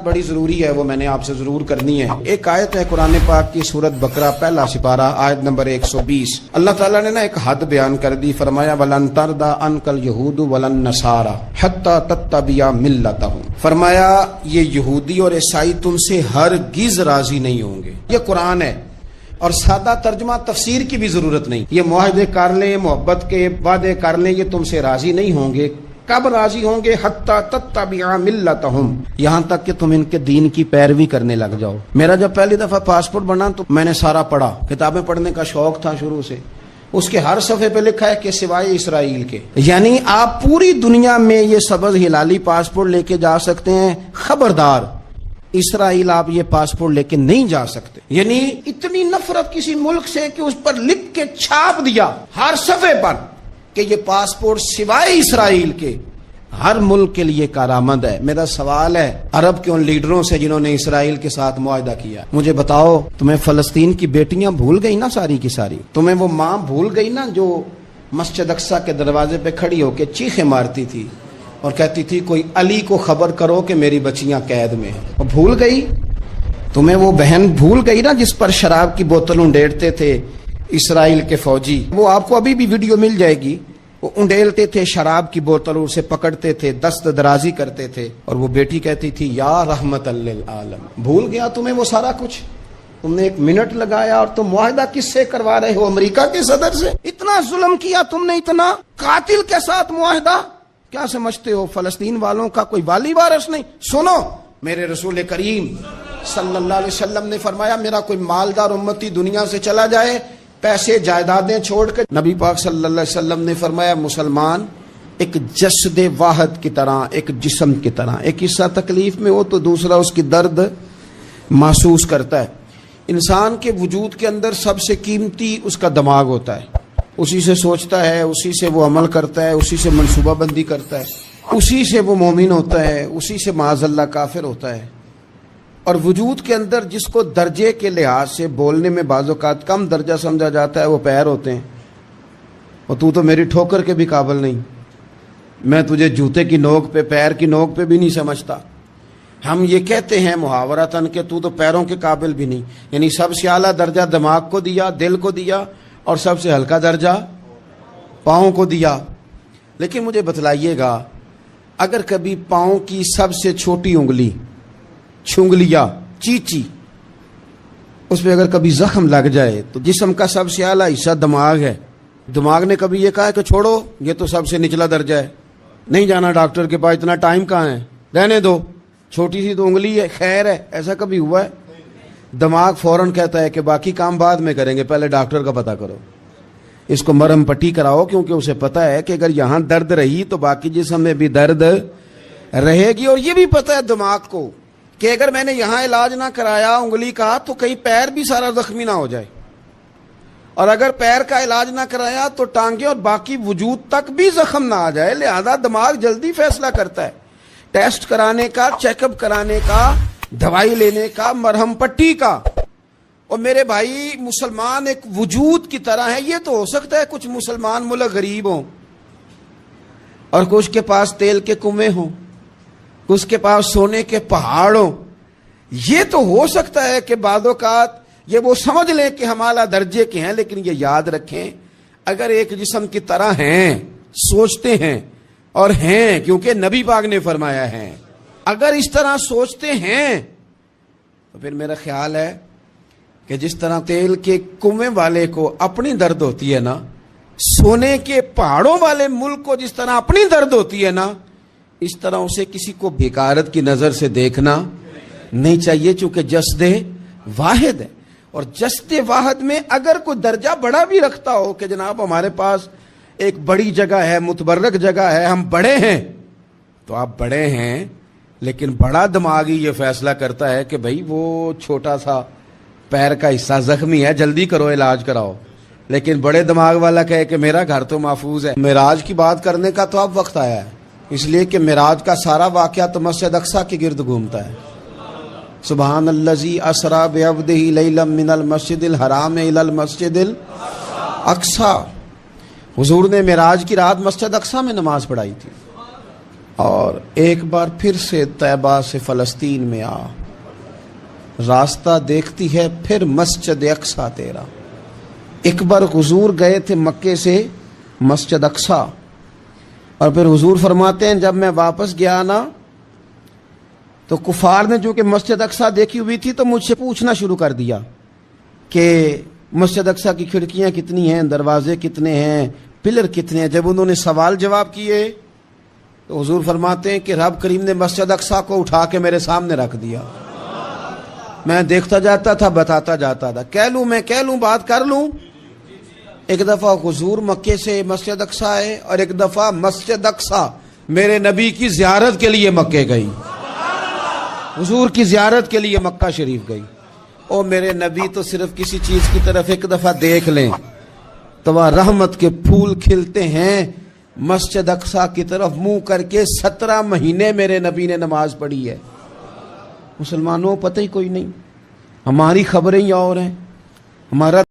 بڑی ضروری ہے، وہ میں نے آپ سے ضرور کرنی ہے۔ ایک آیت ہے قرآن پاک کی سورت بقرہ پہلا سپارہ آیت نمبر 120۔ اللہ تعالیٰ نے ایک حد بیان کر دی، فرمایا وَلَن تَرْضَىٰ عَنْكَ الْيَهُودُ وَلَا النَّصَارَىٰ حَتَّىٰ تَتَّبِعَ مِلَّتَهُمْ۔ فرمایا یہ یہودی اور عیسائی تم سے ہرگز راضی نہیں ہوں گے۔ یہ قرآن ہے اور سادہ ترجمہ تفسیر کی بھی ضرورت نہیں۔ یہ معاہدے کر لیں، محبت کے وعدے کر لیں، یہ تم سے راضی نہیں ہوں گے۔ کب راضی ہوں گے؟ حتی تتبع ملتہم، یہاں تک کہ تم ان کے دین کی پیروی کرنے لگ جاؤ۔ میرا جب پہلی دفعہ پاسپورٹ بنا تو میں نے سارا پڑھا، کتابیں پڑھنے کا شوق تھا شروع سے۔ اس کے ہر صفحے پہ لکھا ہے کہ سوائے اسرائیل کے، یعنی آپ پوری دنیا میں یہ سبز ہلالی پاسپورٹ لے کے جا سکتے ہیں، خبردار اسرائیل آپ یہ پاسپورٹ لے کے نہیں جا سکتے۔ یعنی اتنی نفرت کسی ملک سے کہ اس پر لکھ کے چھاپ دیا ہر صفحے پر کہ یہ پاسپورٹ سوائے اسرائیل کے ہر ملک کے لیے کارآمد ہے۔ میرا سوال ہے عرب کے ان لیڈروں سے جنہوں نے اسرائیل کے ساتھ معاہدہ کیا، مجھے بتاؤ تمہیں فلسطین کی بیٹیاں بھول گئی نا ساری کی ساری؟ تمہیں وہ ماں بھول گئی نا جو مسجد اقصیٰ کے دروازے پہ کھڑی ہو کے چیخیں مارتی تھی اور کہتی تھی کوئی علی کو خبر کرو کہ میری بچیاں قید میں ہیں؟ وہ بھول گئی؟ تمہیں وہ بہن بھول گئی نا جس پر شراب کی بوتل انڈیڑتے تھے اسرائیل کے فوجی؟ وہ آپ کو ابھی بھی ویڈیو مل جائے گی، وہ انڈیلتے تھے شراب کی بوتل، اسے پکڑتے تھے، دست درازی کرتے تھے، اور وہ بیٹی کہتی تھی یا رحمت للعالم۔ بھول گیا تمہیں وہ سارا کچھ؟ تم نے ایک منٹ لگایا اور تم معاہدہ کس سے کروا رہے ہو؟ امریکہ کے صدر سے؟ اتنا ظلم کیا تم نے، اتنا قاتل کے ساتھ معاہدہ؟ کیا سمجھتے ہو فلسطین والوں کا کوئی والی وارث نہیں؟ سنو، میرے رسول کریم صلی اللہ علیہ وسلم نے فرمایا میرا کوئی مالدار امتی دنیا سے چلا جائے، پیسے جائیدادیں چھوڑ کر، نبی پاک صلی اللہ علیہ وسلم نے فرمایا مسلمان ایک جسد واحد کی طرح، ایک جسم کی طرح، ایک حصہ تکلیف میں ہو تو دوسرا اس کی درد محسوس کرتا ہے۔ انسان کے وجود کے اندر سب سے قیمتی اس کا دماغ ہوتا ہے، اسی سے سوچتا ہے، اسی سے وہ عمل کرتا ہے، اسی سے منصوبہ بندی کرتا ہے، اسی سے وہ مومن ہوتا ہے، اسی سے معاذ اللہ کافر ہوتا ہے۔ اور وجود کے اندر جس کو درجے کے لحاظ سے بولنے میں بعض اوقات کم درجہ سمجھا جاتا ہے وہ پیر ہوتے ہیں۔ اور تو میری ٹھوکر کے بھی قابل نہیں، میں تجھے جوتے کی نوک پہ، پیر کی نوک پہ بھی نہیں سمجھتا۔ ہم یہ کہتے ہیں محاورتاً کہ تو پیروں کے قابل بھی نہیں، یعنی سب سے اعلیٰ درجہ دماغ کو دیا، دل کو دیا، اور سب سے ہلکا درجہ پاؤں کو دیا۔ لیکن مجھے بتلائیے گا اگر کبھی پاؤں کی سب سے چھوٹی انگلی چھنگلیا چیچی اس پہ اگر کبھی زخم لگ جائے تو جسم کا سب سے اعلیٰ حصہ دماغ ہے، دماغ نے کبھی یہ کہا کہ چھوڑو یہ تو سب سے نچلا درجہ ہے، نہیں جانا ڈاکٹر کے پاس، اتنا ٹائم کہاں ہے، رہنے دو، چھوٹی سی تو انگلی ہے، خیر ہے؟ ایسا کبھی ہوا ہے؟ دماغ فوراً کہتا ہے کہ باقی کام بعد میں کریں گے، پہلے ڈاکٹر کا پتہ کرو، اس کو مرہم پٹی کراؤ، کیونکہ اسے پتہ ہے کہ اگر یہاں درد رہی تو باقی جسم میں بھی درد رہے گی۔ اور یہ بھی پتہ ہے دماغ کو کہ اگر میں نے یہاں علاج نہ کرایا انگلی کا تو کہیں پیر بھی سارا زخمی نہ ہو جائے، اور اگر پیر کا علاج نہ کرایا تو ٹانگیں اور باقی وجود تک بھی زخم نہ آ جائے۔ لہذا دماغ جلدی فیصلہ کرتا ہے، ٹیسٹ کرانے کا، چیک اپ کرانے کا، دوائی لینے کا، مرہم پٹی کا۔ اور میرے بھائی مسلمان ایک وجود کی طرح ہے، یہ تو ہو سکتا ہے کچھ مسلمان ملک غریب ہوں اور کچھ کے پاس تیل کے کنویں ہوں، کچھ کے پاس سونے کے پہاڑ ہوں، یہ تو ہو سکتا ہے کہ بعض اوقات یہ وہ سمجھ لیں کہ ہم اعلیٰ درجے کے ہیں، لیکن یہ یاد رکھیں اگر ایک جسم کی طرح ہیں، سوچتے ہیں اور ہیں، کیونکہ نبی پاک نے فرمایا ہے، اگر اس طرح سوچتے ہیں تو پھر میرا خیال ہے کہ جس طرح تیل کے کنویں والے کو اپنی درد ہوتی ہے نا، سونے کے پہاڑوں والے ملک کو جس طرح اپنی درد ہوتی ہے نا، اس طرح اسے کسی کو بیکارت کی نظر سے دیکھنا نہیں چاہیے، چونکہ جسد واحد ہے۔ اور جسد واحد میں اگر کوئی درجہ بڑا بھی رکھتا ہو کہ جناب ہمارے پاس ایک بڑی جگہ ہے، متبرک جگہ ہے، ہم بڑے ہیں، تو آپ بڑے ہیں، لیکن بڑا دماغ ہی یہ فیصلہ کرتا ہے کہ بھائی وہ چھوٹا سا پیر کا حصہ زخمی ہے، جلدی کرو، علاج کراؤ۔ لیکن بڑے دماغ والا کہے کہ میرا گھر تو محفوظ ہے۔ معراج کی بات کرنے کا تو اب وقت آیا ہے، اس لیے کہ معراج کا سارا واقعہ تو مسجد اقصیٰ کے گرد گھومتا ہے۔ سبحان الذی اسریٰ بعبدہ لیلا من المسجد الحرام الی المسجد الاقصیٰ۔ حضور نے معراج کی رات مسجد اقصیٰ میں نماز پڑھائی تھی، اور ایک بار پھر سے طیبہ سے فلسطین میں آ، راستہ دیکھتی ہے پھر مسجد اقصیٰ تیرا۔ ایک بار حضور گئے تھے مکے سے مسجد اقصیٰ، اور پھر حضور فرماتے ہیں جب میں واپس گیا نا تو کفار نے جو کہ مسجد اقصیٰ دیکھی ہوئی تھی تو مجھ سے پوچھنا شروع کر دیا کہ مسجد اقصیٰ کی کھڑکیاں کتنی ہیں، دروازے کتنے ہیں، پلر کتنے ہیں۔ جب انہوں نے سوال جواب کیے تو حضور فرماتے ہیں کہ رب کریم نے مسجد اقصیٰ کو اٹھا کے میرے سامنے رکھ دیا، میں دیکھتا جاتا تھا، بتاتا جاتا تھا، کہہ لوں بات کر لوں۔ ایک دفعہ حضور مکے سے مسجد اقصیٰ آئے اور ایک دفعہ مسجد اقصیٰ میرے نبی کی زیارت کے لیے مکے گئی، حضور کی زیارت کے لیے مکہ شریف گئی۔ او میرے نبی تو صرف کسی چیز کی طرف ایک دفعہ دیکھ لیں تو وہ رحمت کے پھول کھلتے ہیں۔ مسجد اقصیٰ کی طرف منہ کر کے 17 مہینے میرے نبی نے نماز پڑھی ہے۔ مسلمانوں پتہ ہی کوئی نہیں، ہماری خبریں ہی اور ہیں، ہمارا